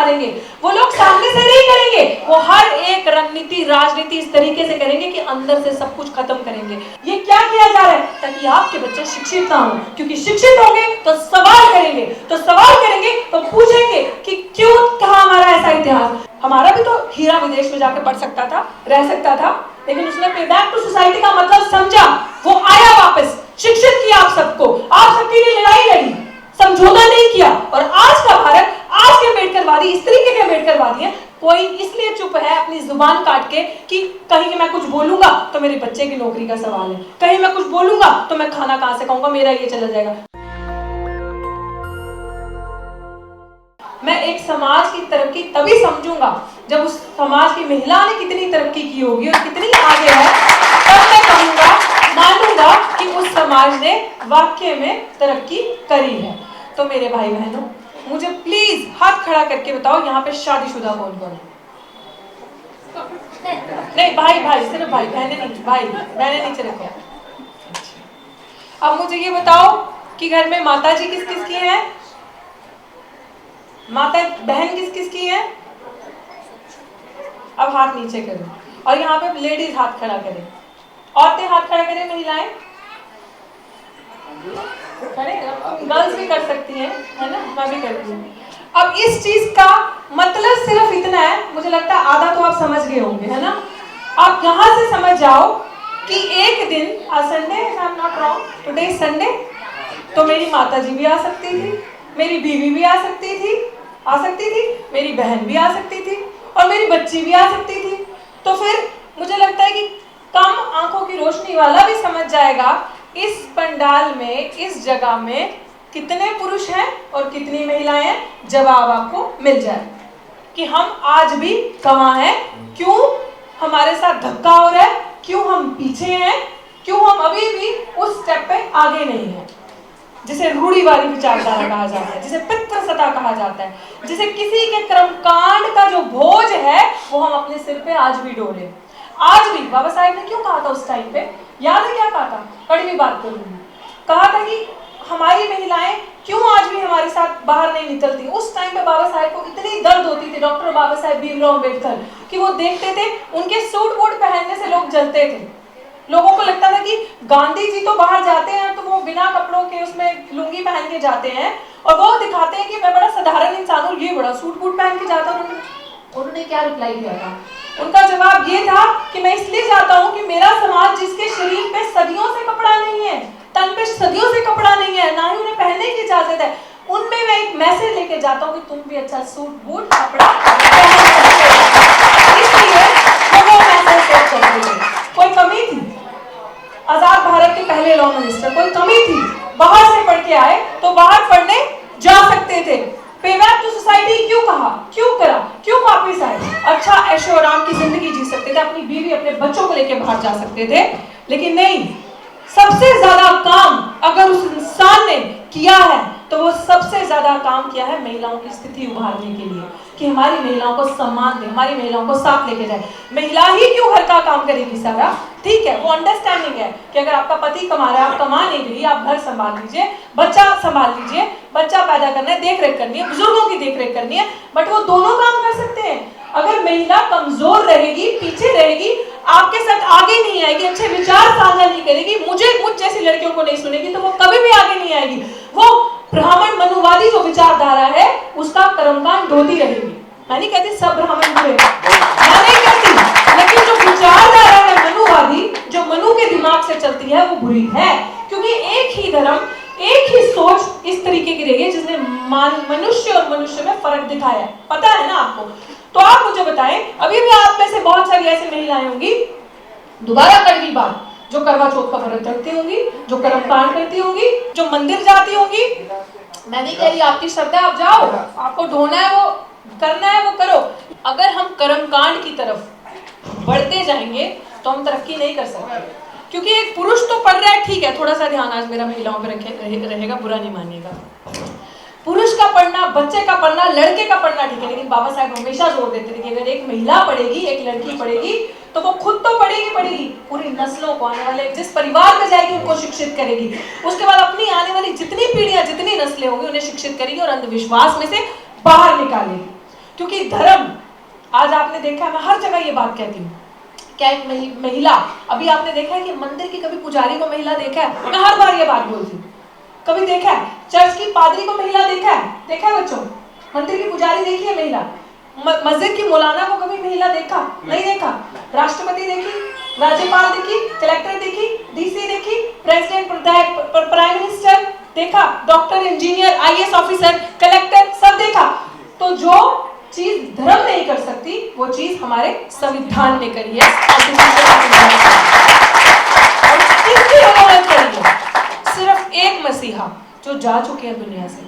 मारेंगे, वो लोग सामने से नहीं करेंगे, वो हर एक रणनीति राजनीति इस तरीके से करेंगे कि अंदर से सब कुछ खत्म करेंगे। ये क्या किया जा रहा है? ताकि आपके बच्चे शिक्षित ना हो, क्योंकि शिक्षित होंगे तो सवाल करेंगे, तो सवाल करेंगे तो पूछेंगे कि क्यों था हमारा ऐसा इतिहास। हमारा भी तो हीरा विदेश में जाकर पढ़ सकता था, रह सकता था, लेकिन उसने पे बैक टू सोसाइटी का मतलब समझा, वो आया वापस, शिक्षित किया आप सबको, आप सबके लिए लड़ाई लड़ी, समझौता नहीं किया। और आज का भारत, आज के अम्बेडकरवादी इस तरीके के अम्बेडकरवादी है, कोई इसलिए चुप है अपनी जुबान काट के कि कहीं मैं कुछ बोलूंगा तो मेरे बच्चे की नौकरी का सवाल है, कहीं मैं कुछ बोलूंगा तो मैं खाना कहां से खाऊंगा, मेरा ये चला जाएगा। मैं एक समाज की तरक्की तभी समझूंगा जब उस समाज की महिला ने कितनी तरक्की की होगी और कितनी आगे है, तब मैं कहूंगा, मानूंगा कि उस समाज ने वाकई में तरक्की करी है। तो मेरे भाई बहनों, मुझे प्लीज हाथ खड़ा करके बताओ, यहाँ पे शादीशुदा कौन कौन है? नहीं भाई, भाई सिर्फ भाई, बहने नहीं, भाई बहने नीचे रखो। अब मुझे ये बताओ कि घर में माता जी किस किस की है, माता बहन किस किस की है? अब हाथ नीचे करो, और यहाँ पे लेडीज हाथ खड़ा करें, औरतें हाथ खड़ा करें, महिलाएं गर्ल्स भी कर सकती हैं, है ना, मैं भी करती हूँ। अब इस चीज का मतलब सिर्फ इतना है, मुझे लगता है आधा तो आप समझ गए होंगे, है ना। आप यहाँ से समझ जाओ कि एक दिन, आज Sunday, I am not wrong, today is Sunday, तो मेरी माता जी भी आ सकती थी, मेरी बीवी भी आ सकती थी, मेरी बहन भी आ सकती थी, और मेरी बच्ची भी आ सकती थी। तो फिर मुझे लगता है कि कम आंखों की रोशनी वाला भी समझ जाएगा इस पंडाल में, इस जगह में कितने पुरुष हैं और कितनी महिलाएं हैं। जवाब आपको मिल जाए कि हम आज भी कहाँ हैं, क्यों हमारे साथ धक्का हो रहा है, क्यों हम पीछे हैं, क्यों हम अभी भी उस स्टेप पे आगे नहीं हैं, जिसे रूढ़िवादी विचारधारा कहा जाता है, जिसे पितृसत्ता कहा जाता है, जिसे किसी के कर्मकांड का जो बोझ है वो हम अपने सिर पे आज भी डोले। आज भी बाबा साहेब ने क्यों कहा था उस टाइम पे, याद है क्या कहा था? कड़वी बात करूंगी, कहा था कि हमारी महिलाएं क्यों आज भी हमारे साथ बाहर नहीं निकलती। उस टाइम पे बाबा साहेब को इतनी दर्द होती थी, डॉक्टर बाबा साहेब भीमराव अम्बेडकर, कि वो देखते थे उनके सूट वूट पहनने से लोग जलते थे। लोगों को लगता था कि गांधी जी तो बाहर जाते हैं तो वो बिना कपड़ों के उसमें लुंगी पहन के जाते हैं, और वो दिखाते हैं कि मैं बड़ा साधारण इंसान हूँ, ये बड़ा सूट वूट पहन के जाता हूँ। उन्होंने क्या रिप्लाई दिया था? उनका जवाब ये था कि मैं इसलिए जाता हूँ कि मेरा समाज, जिसके शरीर पे सदियों से कपड़ा नहीं है, तन पे सदियों से कपड़ा नहीं है, ना ही उन्हें पहनने की इजाजत है, उनमें मैं एक मैसेज लेके जाता हूँ कि तुम भी अच्छा सूट बूट कपड़ा इसलिए वो मैसेज। कोई कमी थी? आजाद भारत के पहले लॉ मिनिस्टर, कोई कमी थी? बाहर से पढ़ के आए तो बाहर पढ़ने जा सकते थे। पे बैक टू सोसाइटी क्यों कहा, क्यों करा, क्यों वापिस आए? अच्छा ऐशो आराम की जिंदगी जी सकते थे, अपनी बीवी अपने बच्चों को लेके बाहर जा सकते थे, लेकिन नहीं। सबसे ज्यादा काम अगर उस इंसान ने किया है तो वो सबसे ज्यादा काम किया है महिलाओं की स्थिति उभारने के लिए, कि हमारी महिलाओं को सम्मान दे, हमारी महिलाओं को साथ लेके जाए। महिला ही क्यों घर का काम करेगी सारा? ठीक है, वो अंडरस्टैंडिंग है कि अगर आपका पति कमा रहा है, आप कमा नहीं रही, आप घर संभाल लीजिए, बच्चा संभाल लीजिए, बच्चा पैदा करना है, देख रेख करनी है, बुजुर्गों की देख रेख करनी है, बट वो दोनों काम कर सकते हैं। अगर महिला कमजोर रहेगी, पीछे रहेगी, आपके साथ आगे नहीं आएगी, अच्छे विचार साझा नहीं करेगी, मुझ जैसी लड़कियों को नहीं सुनेगी, तो वो कभी भी आगे नहीं आएगी। वो ब्राह्मण मनुवादी जो विचारधारा है उसका कर्मकांड ढोती रहेगी। मैं नहीं कहती सब ब्राह्मण बुरे, मैं नहीं कहती, लेकिन जो विचारधारा है मनुवादी, जो मनु के दिमाग से चलती है, वो बुरी है। क्योंकि एक ही धर्म, एक ही सोच इस तरीके की रही है जिसने मनुष्य और मनुष्य में फर्क दिखाया है। पता है ना आपको? तो आप मुझे बताएं, अभी भी आप में से बहुत सारी ऐसी महिलाएं होंगी, दोबारा कड़वी बात, जो करवा चौथ का व्रत रखती होंगी, जो कर्मकांड करती होंगी, जो मंदिर जाती होंगी। मैं नहीं कह रही आपकी श्रद्धा, आप जाओ, आपको ढोना है वो करना है वो करो। अगर हम कर्मकांड की तरफ बढ़ते जाएंगे तो हम तरक्की नहीं कर सकते, क्योंकि एक पुरुष तो पढ़ रहा है, ठीक है, थोड़ा सा ध्यान आज मेरा महिलाओं पे रहेगा, बुरा नहीं मानिएगा। पुरुष का पढ़ना, बच्चे का पढ़ना, लड़के का पढ़ना ठीक है, लेकिन बाबा साहब हमेशा जोर देते थे कि अगर एक महिला पढ़ेगी, एक लड़की पढ़ेगी, तो वो खुद तो पढ़ेगी, पूरी नस्लों को, आने वाले जिस परिवार में जाएगी उनको शिक्षित करेगी, उसके बाद अपनी आने वाली जितनी पीढ़ियां, जितनी नस्लें होंगी उन्हें शिक्षित करेगी और अंधविश्वास में से बाहर निकालेगी। क्योंकि धर्म, आज आपने देखा, मैं हर जगह ये बात कहती हूँ, क्या एक महिला, अभी आपने देखा है कि मंदिर की कभी पुजारी को महिला देखा है? मैं हर बार ये बात बोलती हूँ, कभी देखा है? चर्च की पादरी को महिला देखा है बच्चों? मंदिर की पुजारी देखी है महिला? मस्जिद की मौलाना को कभी महिला देखा? नहीं देखा। राष्ट्रपति देखी, राज्यपाल देखी, कलेक्टर देखी, डीसी देखी, प्रेसिडेंट, प्राइम मिनिस्टर देखा, doctor, engineer, IAS officer, collector, सब देखा। तो जो चीज धर्म नहीं कर सकती वो चीज हमारे संविधान ने करी है। सिर्फ एक मसीहा जो जा चुके हैं दुनिया से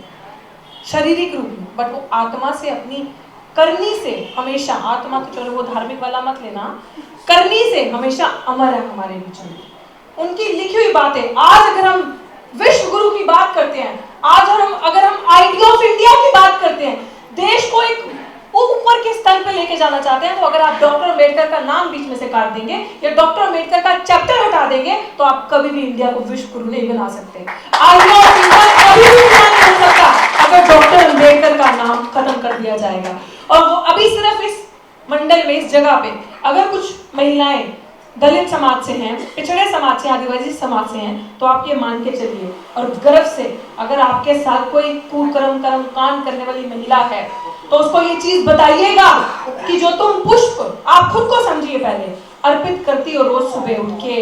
शारीरिक रूप में, बट वो आत्मा से, अपनी करनी से हमेशा, आत्मा को चलो वो धार्मिक वाला मत लेना, करनी से हमेशा अमर है हमारे बीच में। उनकी लिखी हुई बातें, आज अगर हम विश्व गुरु की बात करते हैं, आज अगर हम आइडिया ऑफ इंडिया की बात करते हैं, देश को एक ऊपर के स्तर पे लेके जाना चाहते हैं, तो अगर आप डॉक्टर अम्बेडकर का नाम बीच में से काट देंगे या डॉक्टर अम्बेडकर का चैप्टर हटा देंगे, तो आप कभी भी इंडिया को विश्व गुरु नहीं बना सकते। आइडिया ऑफ इंडिया कभी भी बना नहीं हो सकता अगर डॉक्टर अम्बेडकर का नाम खत्म कर दिया जाएगा। और वो अभी सिर्फ इस मंडल में, इस जगह पे अगर कुछ महिलाएं दलित समाज से हैं, पिछड़े समाज से, आदिवासी समाज से हैं, तो आप ये मान के चलिए और गर्व से, अगर आपके साथ कोई कुकर्म कांड करने वाली महिला है तो उसको ये चीज बताइएगा कि जो तुम पुष्प, आप खुद को समझिए, पहले अर्पित करती हो, रोज सुबह उठ के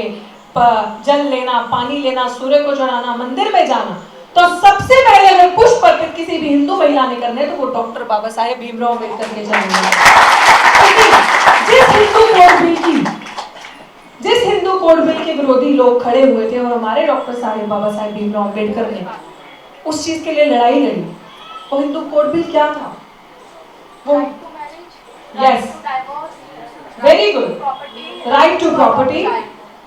जल लेना, पानी लेना, सूर्य को जलाना, मंदिर में जाना, तो सबसे पहले अगर पुष्प अर्पित किसी भी हिंदू महिला ने करने तो वो डॉक्टर बाबा साहेब भीमराव अम्बेडकर के जाएंगे। जिस हिंदू कोड बिल के विरोधी लोग खड़े हुए थे और हमारे डॉक्टर साहेब बाबा साहेब भीमराव अम्बेडकर ने उस चीज के लिए लड़ाई लड़ी, वो हिंदू कोड बिल क्या था? वो yes, very good, right to property,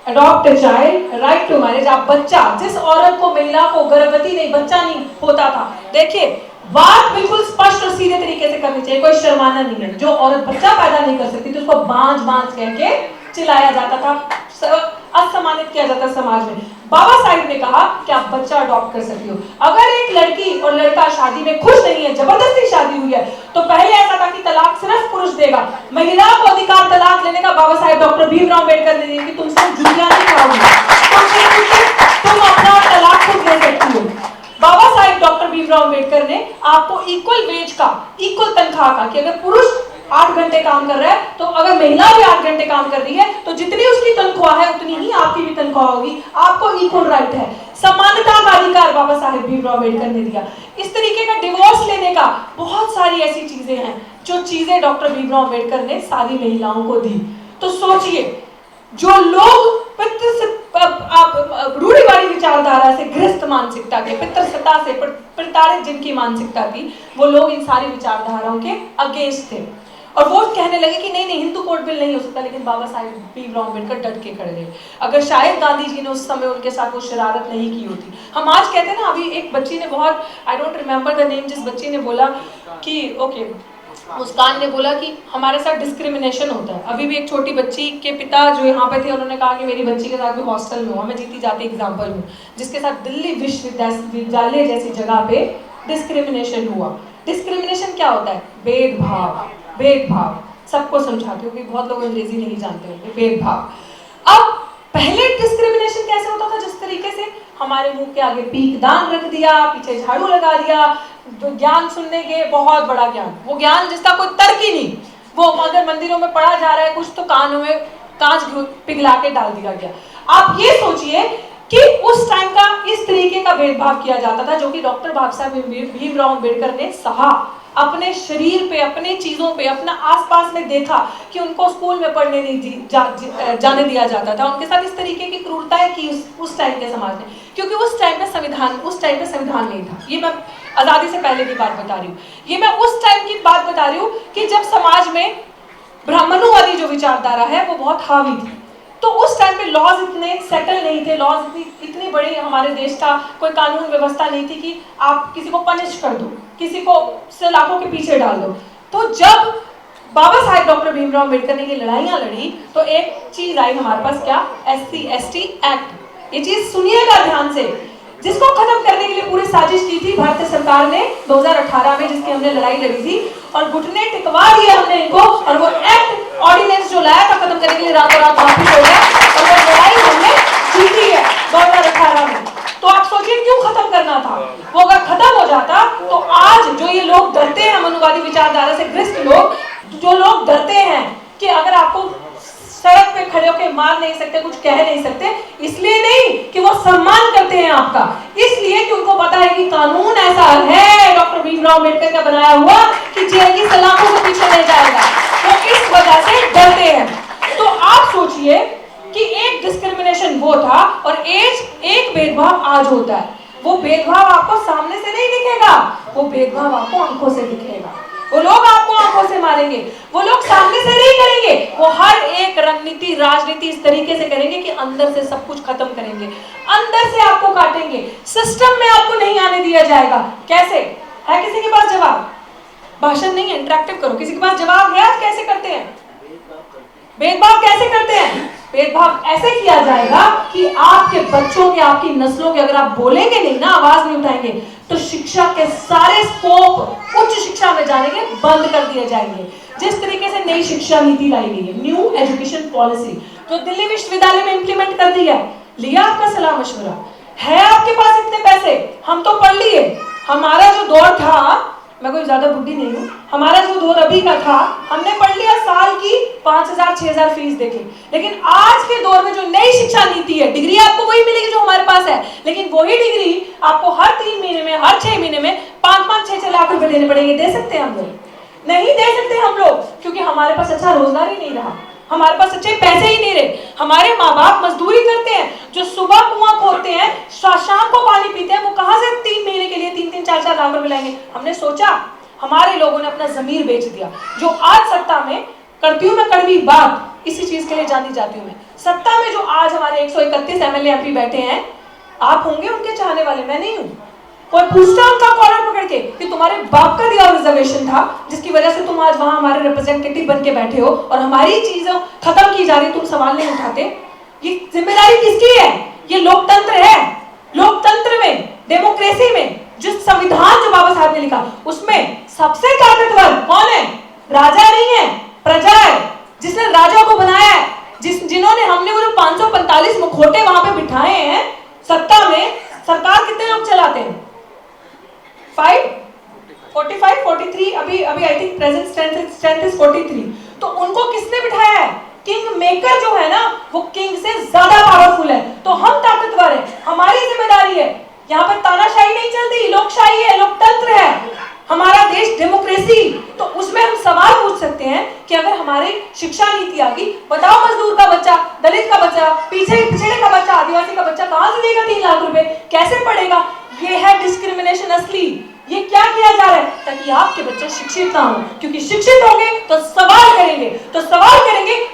adopt a child, right to marriage. आप बच्चा, जिस औरत को, महिला को गर्भवती नहीं, बच्चा नहीं होता था, देखिए बात बिल्कुल स्पष्ट और सीधे तरीके से करनी चाहिए, कोई शर्माना नहीं है। जो औरत बच्चा पैदा नहीं कर सकती तो उसको बांझ कह के चिल्लाया जाता था, असम्मानित किया जाता समाज में। बाबा साहिब ने कहा कि आप बच्चा अडॉप्ट कर सकती हो। अगर एक लड़की और लड़का शादी में खुश नहीं है, जबरदस्ती शादी हुई है, तो पहले ऐसा था कि तलाक सिर्फ पुरुष देगा, महिला को अधिकार तलाक लेने का बाबा साहिब डॉक्टर भीमराव अम्बेडकर ने दिया कि तुमसे जुड़िया नहीं खाओगी, तुम अपना तलाक खुद ले सकती हो। बाबा साहिब डॉक्टर भीमराव अम्बेडकर ने आपको इक्वल वेज का, इक्वल तनख्वाह का, कि अगर पुरुष 8 घंटे काम कर रहा है तो अगर महिला भी 8 घंटे काम कर रही है तो जितनी उसकी तनख्वाह है उतनी ही आपकी भी तनख्वाह होगी, आपको इक्वल राइट है। समानता का अधिकार बाबा साहेब भीमराव अम्बेडकर ने दिया। इस तरीके का डिवोर्स लेने का, बहुत सारी ऐसी चीजें हैं जो चीजें डॉक्टर भीमराव अम्बेडकर ने सारी महिलाओं को दी। तो सोचिए, जो लोग रूढ़िवादी विचारधारा से, गृहस्थ मानसिकता के, पितृसत्ता से प्रताड़ित जिनकी मानसिकता थी, वो लोग इन सारी विचारधाराओं के अगेंस्ट थे और वो कहने लगे कि नहीं हिंदू कोड बिल नहीं हो सकता। लेकिन बाबा साहेब भीमराव अम्बेडकर डट के खड़े रहे। अगर शायद गांधी जी ने उस समय उनके साथ वो शरारत नहीं की होती, हम आज कहते हैं ना, अभी एक बच्ची ने बहुत, I don't remember the name, जिस बच्ची ने बोला कि ओके, मुस्कान ने बोला कि हमारे साथ डिस्क्रिमिनेशन होता है। अभी भी एक छोटी बच्ची के पिता जो यहाँ पे थे, उन्होंने कहा कि मेरी बच्ची के साथ भी हॉस्टल में हुआ। मैं जीती जाती एग्जाम्पल हूँ जिसके साथ दिल्ली विश्वविद्यालय जैसी जगह पे डिस्क्रिमिनेशन हुआ। डिस्क्रिमिनेशन क्या होता है? भेदभाव। भेदभाव सबको समझाती हूँ कि बहुत लोग अंग्रेजी नहीं जानते होंगे। भेदभाव। अब पहले डिस्क्रिमिनेशन कैसे होता था? जिस तरीके से हमारे मुंह के आगे पीकदान रख दिया, पीछे झाड़ू लगा दिया, ज्ञान सुनने के, बहुत बड़ा ज्ञान, वो ज्ञान जिसका कोई तर्क ही नहीं, वो अगर मंदिरों में पढ़ा जा रहा है कुछ तो कानों में कांच पिघला के डाल दिया गया। आप ये सोचिए कि उस टाइम का इस तरीके का भेदभाव किया जाता था, जो कि डॉक्टर बाबा साहब भीमराव अम्बेडकर ने सहा, अपने शरीर पे, अपने चीजों पे, अपना आसपास में देखा कि उनको स्कूल में पढ़ने नहीं जाने दिया जाता था। उनके साथ इस तरीके की क्रूरताएं की उस टाइम के समाज ने, क्योंकि उस टाइम पे संविधान नहीं था। ये मैं आजादी से पहले की बात बता रही हूँ, ये मैं उस टाइम की बात बता रही हूँ कि जब समाज में ब्राह्मणोवादी जो विचारधारा है वो बहुत हावी थी। तो उस टाइम पे लॉज इतने सेटल नहीं थे, लॉज इतनी बड़ी, हमारे देश का कोई कानून व्यवस्था नहीं थी कि आप किसी को पनिश कर दो, किसी को सलाखों के पीछे डाल दो। तो जब बाबा साहेब डॉक्टर भीमराव अम्बेडकर ने ये लड़ाइयाँ लड़ी तो एक चीज आई हमारे पास, क्या? SC/ST act. ये चीज सुनिएगा ध्यान से, जिसको खत्म करने के लिए पूरी साजिश की थी भारतीय सरकार ने 2018 में, जिसकी हमने लड़ाई लड़ी थी और घुटने टिकवा दिए हमने इनको, और वो एक्ट ऑर्डिनेंस जो लाया था खत्म करने के लिए रातों रात वापस हो गया और वो लड़ाई हमने जीती है 2018 में। तो आप सोचिए क्यों खत्म करना था? वो अगर खत्म हो जाता तो आज जो ये लोग डरते हैं, मनुवादी विचारधारा से ग्रस्त लोग, जो लोग डरते हैं कि अगर आपको सड़क पे खड़े होकर मार नहीं सकते, कुछ कह नहीं सकते, इसलिए नहीं कि वो सम्मान करते हैं आपका, इसलिए कि उनको पता है कि कानून ऐसा है डॉक्टर भीमराव अम्बेडकर का बनाया हुआ कि जेल की सलाखों से पीछे नहीं जाएगा, वो इस वजह से डरते हैं। तो आप सोचिए कि एक डिस्क्रिमिनेशन वो था और एक भेदभाव आज होता है। वो भेदभाव आपको सामने से नहीं दिखेगा, वो भेदभाव आपको आंखों से दिखेगा। वो लोग आपको आंखों से मारेंगे, वो लोग सामने से नहीं करेंगे, वो हर एक रणनीति राजनीति इस तरीके से करेंगे कि अंदर से सब कुछ खत्म करेंगे, अंदर से आपको काटेंगे, सिस्टम में आपको नहीं आने दिया जाएगा। कैसे है? किसी के पास जवाब? भाषण नहीं है, इंटरेक्टिव करो। किसी के पास जवाब है? आज कैसे करते हैं भेदभाव? कैसे करते हैं भेदभाव? ऐसे किया जाएगा कि आपके बच्चों के, आपकी नस्लों के, अगर आप बोलेंगे नहीं ना, आवाज नहीं उठाएंगे, तो शिक्षा के सारे स्कोप उच्च शिक्षा में जाने के बंद कर दिए जाएंगे। जिस तरीके से नई शिक्षा नीति लाई गई है, न्यू एजुकेशन पॉलिसी, जो दिल्ली विश्वविद्यालय में इंप्लीमेंट कर दी है, लिया आपका सलाह मशवरा? है आपके पास इतने पैसे? हम तो पढ़ लिए। हमारा जो दौर था, मैं कोई ज्यादा बुद्धि नहीं हूँ, हमारा जो दौर अभी का था, हमने पढ़ लिया साल की 5,000 6,000 फीस देके। लेकिन आज के दौर में जो नई शिक्षा नीति है, डिग्री आपको वही मिलेगी जो हमारे पास है, लेकिन वही डिग्री आपको हर 3 महीने में, हर 6 महीने में 5-5 6-6 लाख रुपए देने पड़ेंगे। दे सकते हैं हम लोग? नहीं दे सकते हम लोग, क्योंकि हमारे पास अच्छा रोजगार ही नहीं रहा, हमारे पास अच्छे पैसे ही नहीं रहे। हमारे माँ बाप मजदूरी करते हैं, जो सुबह कुआं खोदते हैं, शाम को पानी पीते हैं, वो कहां से 3 महीने के लिए 3-3 4-4 लाख रुपए लाएंगे? हमने सोचा, हमारे लोगों ने अपना जमीर बेच दिया। जो आज सत्ता में, करती हूं मैं कड़वी बात, इसी चीज के लिए जानी जाती हूं मैं, सत्ता में जो आज हमारे 131 एमएलए एमपी बैठे हैं, आप होंगे उनके चाहने वाले, मैं नहीं हूं। कोई पूछता उनका कॉलर पकड़ के कि तुम्हारे बाप का दिया रिजर्वेशन था जिसकी वजह से तुम आज वहां हमारे रिप्रेजेंटेटिव बन के बैठे हो और हमारी चीजें खत्म की जा रही, तुम सवाल नहीं उठाते? ये जिम्मेदारी किसकी है? ये लोकतंत्र है। लोकतंत्र में, डेमोक्रेसी में, जिस संविधान जो बाबा साहब ने लिखा, उसमें सबसे ताकतवर कौन है? राजा नहीं है, प्रजा है। जिसने राजा को बनाया है, जिन्होंने, हमने वो जो 545 मुखोटे वहां पे बिठाए हैं सत्ता में, सरकार कितने लोग चलाते हैं? 45, 43, अभी I think present strength is 43। तो उनको किसने बिठाया है? किंग मेकर जो है ना, वो किंग से ज्यादा पावरफुल है। तो हम ताकतवर हैं, हमारी जिम्मेदारी है। यहाँ पर तानाशाही नहीं चलती, लोकशाही है, लोकतंत्र है हमारा देश, डेमोक्रेसी। तो उसमें हम सवाल पूछ सकते हैं कि अगर हमारी शिक्षा नीति आ गई, बताओ मजदूर का बच्चा, दलित का बच्चा, पिछड़े का बच्चा, आदिवासी का बच्चा कहां से देगा 3 लाख रुपए? कैसे पढ़ेगा? ये है डिस्क्रिमिनेशन असली। ये क्या किया जा रहा है? ताकि आपके बच्चे शिक्षित ना हो, क्योंकि शिक्षित होंगे तो सवाल करेंगे,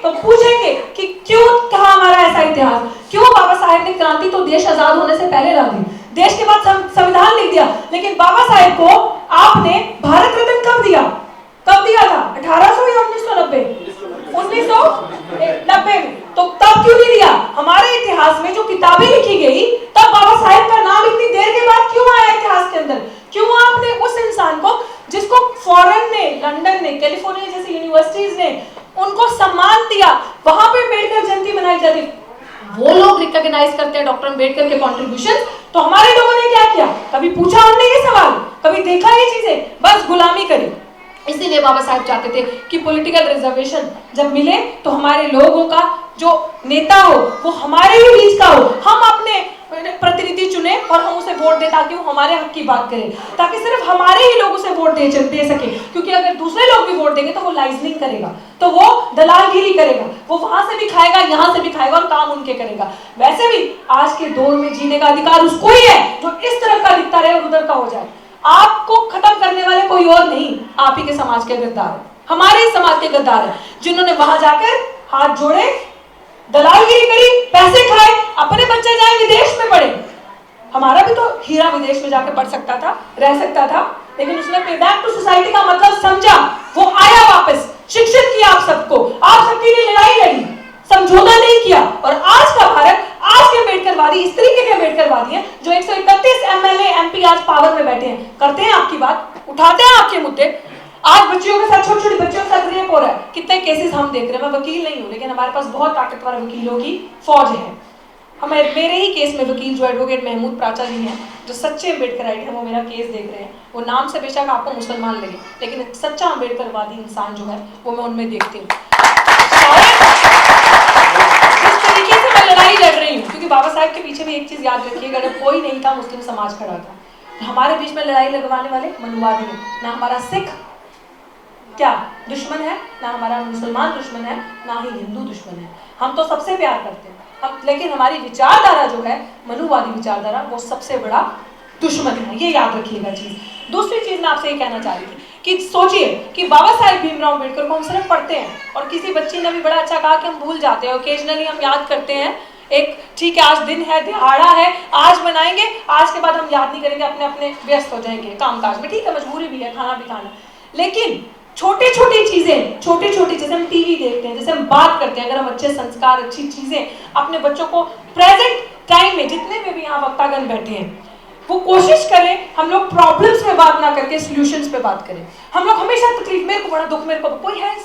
तो पूछेंगे कि क्यों था हमारा ऐसा इतिहास, क्यों बाबा साहेब ने क्रांति तो देश आजाद होने से पहले ला दी, देश के बाद संविधान लिख दिया, लेकिन बाबा साहेब को आपने भारत रत्न कब दिया? कब दिया था? 1800 या 1990? 1990 में। तो तब क्यों नहीं दिया? हमारे इतिहास में जो किताबें लिखी गई, तब बाबा साहेब का नाम इतनी देर के बाद क्यों आया इतिहास के अंदर? क्यों आपने उस इंसान को, जिसको फॉरेन ने, लंदन ने, कैलिफोर्निया जैसी यूनिवर्सिटीज ने उनको सम्मान दिया, वहां पे अम्बेडकर जयंती मनाई जाती, वो लोग रिकॉग्नाइज करते हैं डॉक्टर अम्बेडकर के कंट्रीब्यूशन, तो हमारे लोगों ने क्या किया? कभी पूछा हमने ये सवाल? कभी देखा ये चीजें? बस गुलामी करी। इसीलिए बाबा साहब चाहते थे कि पॉलिटिकल रिजर्वेशन जब मिले तो हमारे लोगों का जो नेता हो वो हमारे ही बीच का हो, हम अपने प्रतिनिधि चुने और हम उसे वोट दें ताकि वो हमारे हक की बात करे, ताकि सिर्फ हमारे ही लोग उसे वोट दे सके। क्योंकि अगर दूसरे लोग भी वोट देंगे तो वो लाइजनिंग करेगा, तो वो दलालगिरी करेगा, वो वहां से भी खाएगा, यहाँ से भी खाएगा और काम उनके करेगा। वैसे भी आज के दौर में जीने का अधिकार उसको ही है जो इस तरफ का दिखता रहे और उधर का हो जाए। आपको खत्म करने वाले कोई और नहीं, आप ही के समाज के गद्दार है, हमारे ही समाज के गद्दार है, जिन्होंने वहां जाकर हाथ जोड़े, दलालगिरी करी, पैसे खाए, अपने बच्चे जाए विदेश में पढ़े। हमारा भी तो हीरा विदेश में जाकर पढ़ सकता था, रह सकता था, लेकिन उसने पे बैक टू सोसाइटी का मतलब समझा, वो आया वापस, शिक्षित किया आप सबको, आप सबके लिए लड़ाई लड़ी, समझौता नहीं किया। और आज का भारत, आज के अम्बेडकरवादी इस तरीके के अम्बेडकरवादी हैं जो 131 बच्चियों के साथ, छोटी छोटी बच्चियों के साथ रेप हो रहा है। कितने केसेस हम देख रहे हैं। मैं वकील नहीं हूँ, लेकिन हमारे पास बहुत ताकतवर वकीलों की फौज है। हमें मेरे ही केस में वकील जो एडवोकेट महमूद प्राचा जी हैं, जो सच्चे अम्बेडकराइट हैं, वो मेरा केस देख रहे हैं। वो नाम से बेशक आपको मुसलमान लगे, लेकिन सच्चा अम्बेडकरवादी इंसान जो है वो मैं उनमें देखती हूँ। जिस तरीके से मैं लड़ाई लड़ रही हूँ, क्योंकि बाबा साहब के पीछे भी एक चीज याद रखिएगा, अगर कोई नहीं था, मुस्लिम समाज खड़ा था। हमारे बीच में लड़ाई लगवाने वाले मनुवादी हैं। ना हमारा सिख क्या दुश्मन है, ना हमारा मुसलमान दुश्मन है, ना ही हिंदू दुश्मन है। हम तो सबसे प्यार करते हैं हम, लेकिन हमारी विचारधारा जो है मनुवादी विचारधारा, वो सबसे बड़ा दुश्मन है। ये याद रखिएगा चीज। दूसरी चीज मैं आपसे ये कहना चाह रही थी कि सोचिए कि बाबा साहेब भीमराव अम्बेडकर को हम सिर्फ पढ़ते हैं, और किसी बच्ची ने भी बड़ा अच्छा कहा कि हम भूल जाते हैं। ओकेजनली हम याद करते हैं, एक ठीक है आज दिन है, दिहाड़ा है, आज बनाएंगे, आज के बाद हम याद नहीं करेंगे, अपने अपने व्यस्त हो जाएंगे कामकाज में। ठीक है, मजबूरी भी है, खाना भी खाना, लेकिन छोटी छोटी चीजें हम टीवी देखते हैं, जैसे हम बात करते हैं, अगर हम अच्छे संस्कार, अच्छी चीजें अपने बच्चों को प्रेजेंट टाइम में, जितने में भी यहाँ वक्तागण बैठे हैं, वो कोशिश करें हम लोग प्रॉब्लम्स पे बात ना करके सॉल्यूशंस पे बात करें। हम लोग हमेशा तकलीफ, मेरे को बड़ा दुख, मेरे को, कोई है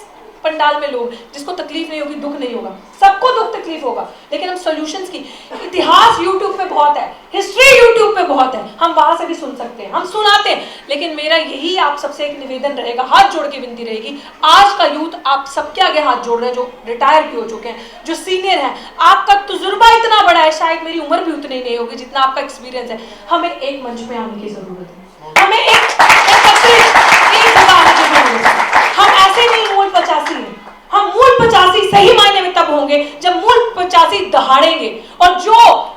पंडाल में लोग जिसको तकलीफ नहीं होगी, दुख नहीं होगा, सबको दुख तकलीफ होगा, लेकिन हम सॉल्यूशंस की, इतिहास यूट्यूब पे बहुत है, हिस्ट्री यूट्यूब पे बहुत है, हम वहां से भी सुन सकते हैं, हम सुनाते हैं। लेकिन मेरा यही आप सबसे एक निवेदन रहेगा, हाथ जोड़ के विनती रहेगी, आज का यूथ आप सबके आगे हाथ जोड़ रहे हैं, जो रिटायर भी हो चुके हैं, जो सीनियर हैं, आपका तजुर्बा इतना बड़ा है, शायद मेरी उम्र भी उतनी नहीं होगी जितना आपका एक्सपीरियंस है। हमें एक मंच में आने की जरूरत है, हमें एक हम ऐसे नहीं मूल 85 हैं, हम मूल 85 सही मायने में तब होंगे जब मूल 85 दहाड़ेंगे। और जो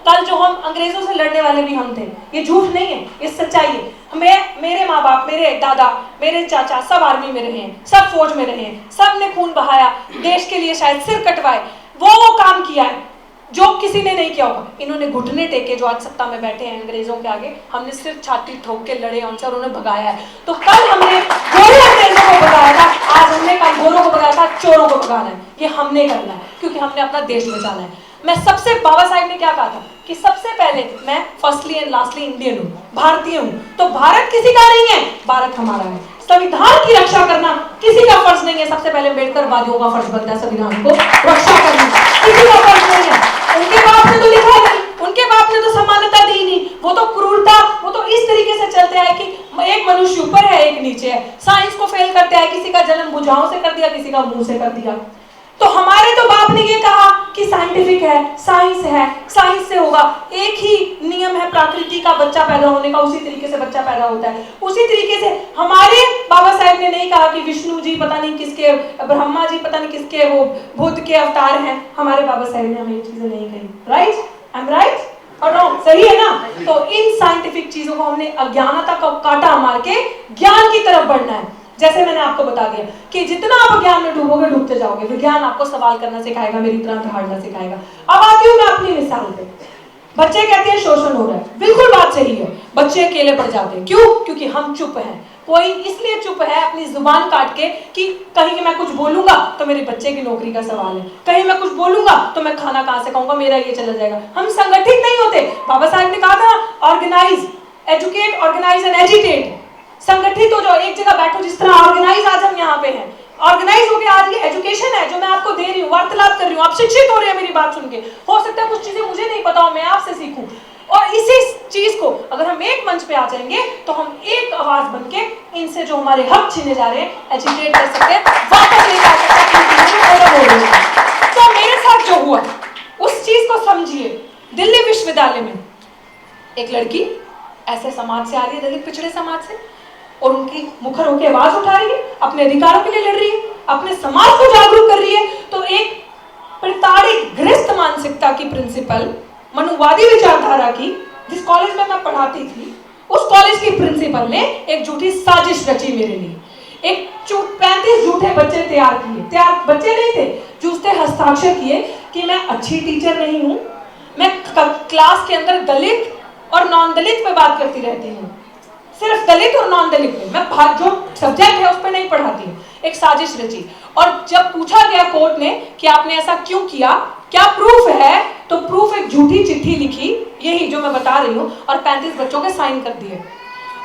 कल जो हम अंग्रेजों से लड़ने वाले भी हम थे, ये झूठ नहीं है, ये सच्चाई है। हमें, मेरे माँ बाप, मेरे दादा, मेरे चाचा सब आर्मी में रहे हैं, सब फौज में रहे हैं, सब ने खून बहाया देश के लिए, शायद सिर कटवाए, वो काम किया है जो किसी ने नहीं किया होगा। इन्होंने घुटने टेके, जो आज सत्ता में बैठे हैं अंग्रेजों के आगे, हमने सिर्फ छाती ठोक के लड़े उनसे और उन्हें भगाया है। तो कल हमने गोरे अंग्रेजों को भगाया था, आज हमने कल गोरों को भगाया था, चोरों को भगाना है। ये हमने करना है, क्योंकि हमने अपना देश बचाना है। मैं सबसे, बाबा साहब ने क्या कहा था कि सबसे पहले मैं फर्स्टली एंड लास्टली इंडियन हूँ, भारतीय हूँ। तो भारत किसी का नहीं है, भारत हमारा है। संविधान की रक्षा करना किसी का फर्ज नहीं है, सबसे पहले अम्बेडकरवादियों का फर्ज बनता है संविधान को रक्षा करना, किसी का फर्ज नहीं है। उनके बाप ने तो लिखा नहीं, उनके बाप ने तो समानता दी नहीं, वो तो क्रूरता, वो तो इस तरीके से चलते हैं कि एक मनुष्य ऊपर है, एक नीचे है। साइंस को फेल करते हैं, किसी का जन्म भुजाओं से कर दिया, किसी का मुंह से कर दिया। तो हमारे तो बाप ने ये कहा कि साइंटिफिक है, साइंस से होगा। एक ही नियम है प्रकृति का बच्चा पैदा होने का, उसी तरीके से बच्चा पैदा होता है। उसी तरीके से हमारे बाबा साहब ने नहीं कहा कि विष्णु जी पता नहीं किसके, ब्रह्मा जी पता नहीं किसके वो बुद्ध के अवतार हैं। हमारे बाबा साहब ने हमें ये चीजें नहीं कही। राइट? आई एम राइट और रॉन्ग? सही है ना? तो इन साइंटिफिक चीजों को हमने अज्ञानता का कांटा मार के ज्ञान की तरफ बढ़ना है। जैसे मैंने आपको बता दिया कि जितना आप ज्ञान में डूबोगे, डूबते जाओगे। विज्ञान आपको सवाल करना सिखाएगा, मेरी तरह दहाड़ना सिखाएगा। अब आती हूँ मैं अपनी मिसाल पे। बच्चे कहते हैं शोषण हो रहा है, बिल्कुल बात सही है, बच्चे अकेले पड़ जाते हैं। क्यों? क्योंकि हम चुप हैं। कोई इसलिए चुप है अपनी जुबान काट के कि कहीं मैं कुछ बोलूंगा तो मेरे बच्चे की नौकरी का सवाल है, कहीं मैं कुछ बोलूंगा तो मैं खाना कहां से खाऊंगा, मेरा ये चला जाएगा। हम संगठित नहीं होते। बाबा साहब ने कहा था organise, educate, organise and agitate. संगठित हो जाओ, एक जगह बैठो। जिस तरह ऑर्गेनाइज आज हम यहाँ पे हैं, ऑर्गेनाइज होके आज ये एजुकेशन है जो मैं आपको दे रही हूँ, वार्तालाप कर रही हूँ, आप शिक्षित हो रहे हैं मेरी बात सुन के। हो सकता है कुछ चीजें मुझे नहीं पता हो, मैं आपसे सीखूं। और इसी चीज को अगर हम एक मंच पे आ जाएंगे तो हम एक आवाज बनके इनसे जो हमारे हक छीने जा रहे हैं एजिटेट कर सकते हैं, वापस लेकर आ सकते हैं। तो मेरे साथ जो हुआ उस चीज को समझिए। दिल्ली विश्वविद्यालय में एक लड़की ऐसे समाज से आ रही है, दलित पिछड़े समाज से, और उनकी मुखर होकर आवाज उठा रही है, अपने अधिकारों के लिए लड़ रही है, अपने समाज को जागरूक कर रही है। तो एक प्रताड़ित ग्रस्त मानसिकता की प्रिंसिपल, मनुवादी विचारधारा की, जिस कॉलेज में मैं पढ़ाती थी, उस कॉलेज की प्रिंसिपल ने एक झूठी साजिश रची मेरे लिए। एक 35 झूठे बच्चे तैयार किए, बच्चे नहीं थे, जो उसने हस्ताक्षर किए कि मैं अच्छी टीचर नहीं हूं, मैं क्लास के अंदर दलित और नॉन दलित पे बात करती रहती हूँ, सिर्फ दलित और नॉन दलित पे, मैं जो सब्जेक्ट है उस पर नहीं पढ़ाती हूँ। एक साजिश रची। और जब पूछा गया कोर्ट ने कि आपने ऐसा क्यों किया, क्या प्रूफ है, तो प्रूफ एक झूठी चिट्ठी लिखी, यही जो मैं बता रही हूँ, और 35 बच्चों के साइन कर दिए।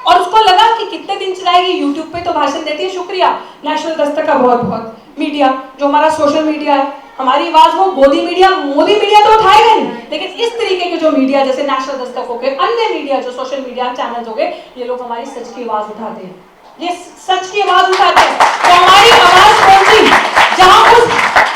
और उसको लगा कि कितने दिन चलाएगी, यूट्यूब पे तो भाषण देती है, शुक्रिया नेशनल दस्तक का बहुत बहुत, मीडिया जो हमारा सोशल मीडिया है, हमारी आवाज वो मोदी मीडिया तो उठाएगा नहीं, लेकिन इस तरीके के जो मीडिया जैसे नेशनल दस्तक हो गए, अन्य मीडिया जो सोशल मीडिया चैनल्स हो गए, ये लोग हमारी सच की आवाज उठाते हैं, ये सच की आवाज उठाते हैं। तो हमारी आवाज पहुंची जहां उस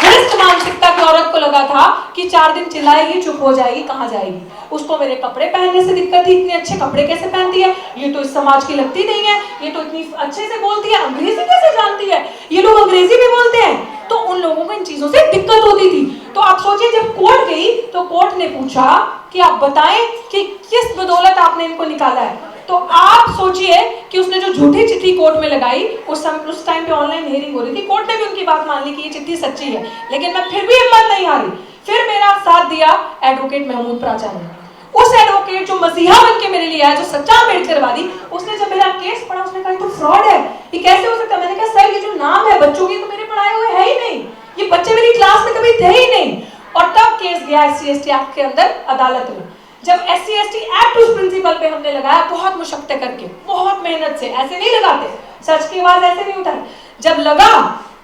गिरफ्त मानसिकता की औरत को लगा था कि 4 दिन चिल्लाएगी चुप हो जाएगी, कहां जाएगी, उसको मेरे कपड़े पहनने से दिक्कत थी, इतने अच्छे कपड़े कैसे पहनती है, ये तो इस समाज की लगती नहीं है, ये तो इतनी अच्छे से बोलती है, अंग्रेजी कैसे जानती है, ये लोग अंग्रेजी भी बोलते हैं, तो उन लोगों को इन चीजों से दिक्कत होती थी। तो आप सोचिए जब कोर्ट गई तो कोर्ट ने पूछा कि आप बताएं कि किस बदौलत आपने इनको निकाला है, तो आप सोचिए कि उसने जो झूठी चिट्ठी कोर्ट में लगाई, उस टाइम पे ऑनलाइन हियरिंग हो रही थी, कोर्ट ने भी उनकी बात मान ली कि ये चिट्ठी सच्ची है, लेकिन मैं फिर भी हिम्मत नहीं हारी, फिर मेरा साथ दिया एडवोकेट महमूद प्राचा ने। उस एडवोकेट जो मसीहा बन के मेरे लिए आया, जो सच्चा अम्बेडकरवादी, उसने जब मेरा केस पढ़ा, उसने कहा तो फ्रॉड है, ये कैसे हो सकता है, मैंने कहा सर ये जो नाम है बच्चों की तो मेरे पढ़ाए हुए है ही नहीं, ये बच्चे मेरी क्लास में कभी थे ही नहीं। और तब केस गया SC/ST एक्ट के अंदर अदालत में। जब SC/ST एक्ट उस प्रिंसिपल पे हमने लगाया, बहुत मुशक्कत करके, बहुत मेहनत से, ऐसे नहीं लगाते, सच की आवाज ऐसे नहीं उठाते, जब लगा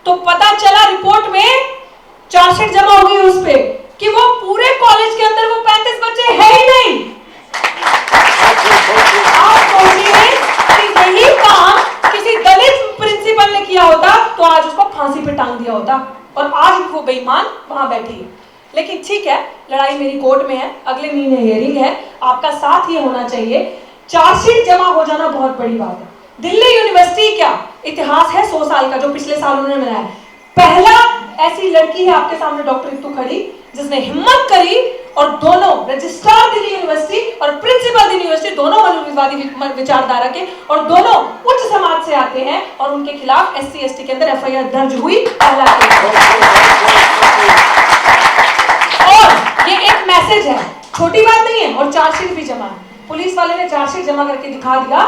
तो पता चला रिपोर्ट में चार्जशीट जमा हो गई उस पे कि वो पूरे कॉलेज के अंदर वो 35 बच्चे है ही नहीं। आप सोचिए कि यही काम किसी दलित प्रिंसिपल ने किया होता तो आज उसको फांसी पे टांग दिया होता, और आज वो बेईमान वहां बैठी है। लेकिन ठीक है, लड़ाई मेरी कोर्ट में है, अगले महीने हियरिंग है, आपका साथ ये होना चाहिए। चार्जशीट जमा हो जाना बहुत बड़ी बात है। दिल्ली यूनिवर्सिटी क्या इतिहास है 100 साल का, जो पिछले साल उन्होंने बनाया। पहला ऐसी लड़की है आपके सामने डॉक्टर रितु खड़ी, जिसने हिम्मत करी और दोनों रजिस्ट्रार दिल्ली यूनिवर्सिटी और प्रिंसिपल दिल्ली यूनिवर्सिटी दोनों मनुवादी विचारधारा के और दोनों उच्च समाज से आते हैं, और उनके खिलाफ SC/ST के अंदर FIR दर्ज हुई। पहला और ये एक मैसेज है, छोटी बात नहीं है, और चार्जशीट भी जमा है। पुलिस वाले ने चार्जशीट जमा करके दिखा दिया,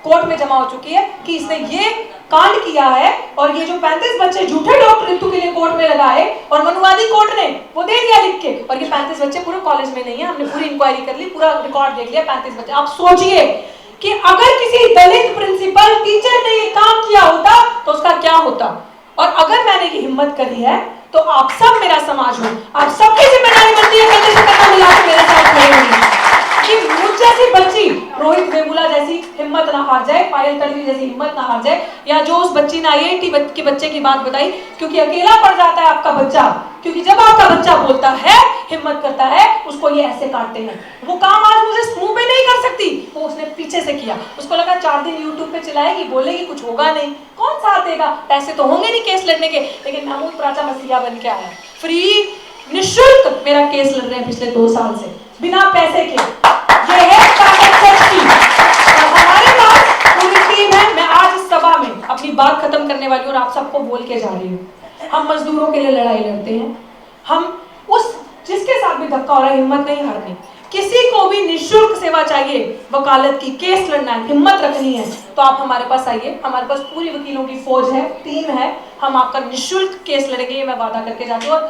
कोर्ट में जमा हो चुकी है कि इसने ये कांड किया है, और ये जो 35 बच्चे झूठे डॉक्टर रितु के लिए कोर्ट में लगाए, और मनुवादी कोर्ट ने वो दे दिया लिख के, और ये 35 बच्चे पूरे कॉलेज में नहीं है, हमने पूरी इंक्वायरी कर ली, पूरा रिकॉर्ड देख लिया, 35 बच्चे। आप सोचिए कि अगर किसी दलित प्रिंसिपल टीचर ने ये काम किया होता तो उसका क्या होता। और अगर मैंने ये हिम्मत करी है तो आप सब मेरा समाज हो, आप सबकी जिम्मेदारी बनती है कंधे से कंधा मिला के मेरे साथ खड़े होंगे कि मुझ जैसी बच्ची, रोहित वेमुला जैसी हिम्मत ना हार जाए, पायल तड़वी जैसी हिम्मत ना हार जाए, या जो उस बच्ची ने IIT के बच्चे की बात बताई, क्योंकि अकेला पड़ जाता है आपका बच्चा, क्योंकि जब आपका बच्चा बोलता है, हिम्मत करता है, उसको ये ऐसे काटते हैं। वो काम आज मुझे मुंह पे नहीं कर सकती, वो उसने पीछे से किया, उसको लगा 4 दिन YouTube पे चलाएगी, बोलेगी, कुछ होगा नहीं, कौन साथ देगा, पैसे तो होंगे नहीं केस लड़ने के। लेकिन महमूद प्राचा मसीहा बन के आया, फ्री निःशुल्क मेरा केस लड़ रहे हैं पिछले 2 साल से, बिना पैसे के। ये है ताकत सच की, और हमारे पास पूरी टीम है। मैं आज इस सभा में अपनी बात खत्म करने वाली हूँ और आप सबको बोल के जा रही हूँ, हम मजदूरों के लिए लड़ाई लड़ते हैं, हम उस जिसके साथ भी धक्का हो रहा है हिम्मत नहीं हारनी। किसी को भी निःशुल्क सेवा चाहिए, वकालत की, केस लड़ना है, हिम्मत रखनी है, तो आप हमारे पास आइए, हमारे पास पूरी वकीलों की फौज है, टीम है, हम आपका निःशुल्क केस लड़ेंगे, ये मैं वादा करके जाती हूँ, और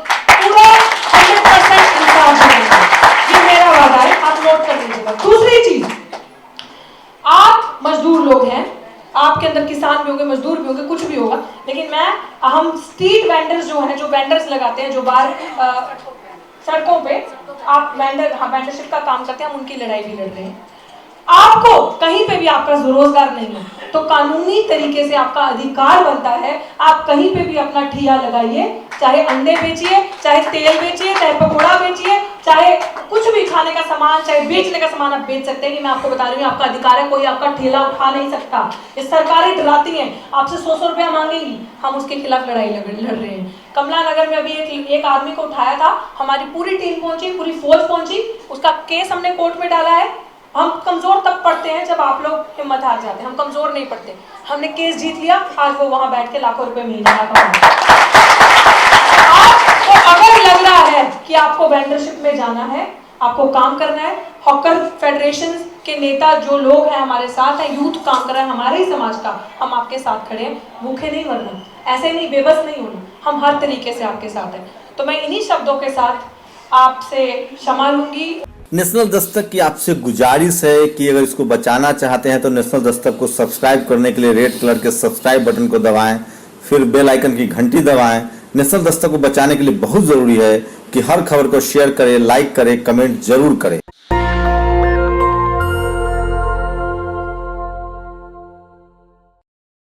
पूरा 100% इंसाफ देंगे, ये मेरा वादा है, आप नोट कर लीजिएगा। दूसरी चीज, आप मजदूर लोग हैं, आपके अंदर किसान भी होंगे, मजदूर भी होंगे, कुछ भी होगा, लेकिन हम स्ट्रीट वेंडर्स जो हैं, जो वेंडर्स लगाते हैं, जो बाहर सड़कों पे आप वेंडरशिप का काम करते हैं, हम उनकी लड़ाई भी लड़ रहे हैं। आपको कहीं पे भी आपका रोजगार नहीं है तो कानूनी तरीके से आपका अधिकार बनता है, आप कहीं पे भी अपना ठिया लगाइए, चाहे अंडे बेचिए, चाहे तेल बेचिए, चाहे पकौड़ा बेचिए, चाहे कुछ भी खाने का सामान, चाहे बेचने का सामान आप बेच सकते हैं। कि मैं आपको बता रही हूँ, आपका अधिकार है, कोई आपका ठेला उठा नहीं सकता। ये सरकारें डराती हैं, आपसे 100 रुपया मांगेंगी, हम उसके खिलाफ लड़ाई लड़ रहे हैं। कमला नगर में अभी एक आदमी को उठाया था, हमारी पूरी टीम पहुंची, पूरी फौज पहुंची, उसका केस हमने कोर्ट में डाला है। हम कमजोर तब पड़ते हैं जब आप लोग हिम्मत हार जाते हैं, हम कमजोर नहीं पड़ते। हमने केस जीत लिया, आज वो वहां बैठ के लाखों रुपए महीने का कमा। आपको अगर लग रहा है कि आपको वेंडरशिप में जाना है, आपको काम करना है, हॉकर फेडरेशन के नेता जो लोग हैं हमारे साथ हैं, यूथ काम कर रहा है हमारे ही समाज का, हम आपके साथ खड़े हैं। भूखे नहीं मरना, ऐसे नहीं, बेबस नहीं होना, हम हर तरीके से आपके साथ हैं। तो मैं इन्हीं शब्दों के साथ आपसे क्षमा लूंगी। नेशनल दस्तक की आपसे गुजारिश है कि अगर इसको बचाना चाहते हैं तो नेशनल दस्तक को सब्सक्राइब करने के लिए रेड कलर के सब्सक्राइब बटन को दबाएं, फिर बेल आइकन की घंटी दबाएं। नेशनल दस्तक को बचाने के लिए बहुत ज़रूरी है कि हर खबर को शेयर करें, लाइक करें, कमेंट जरूर करें।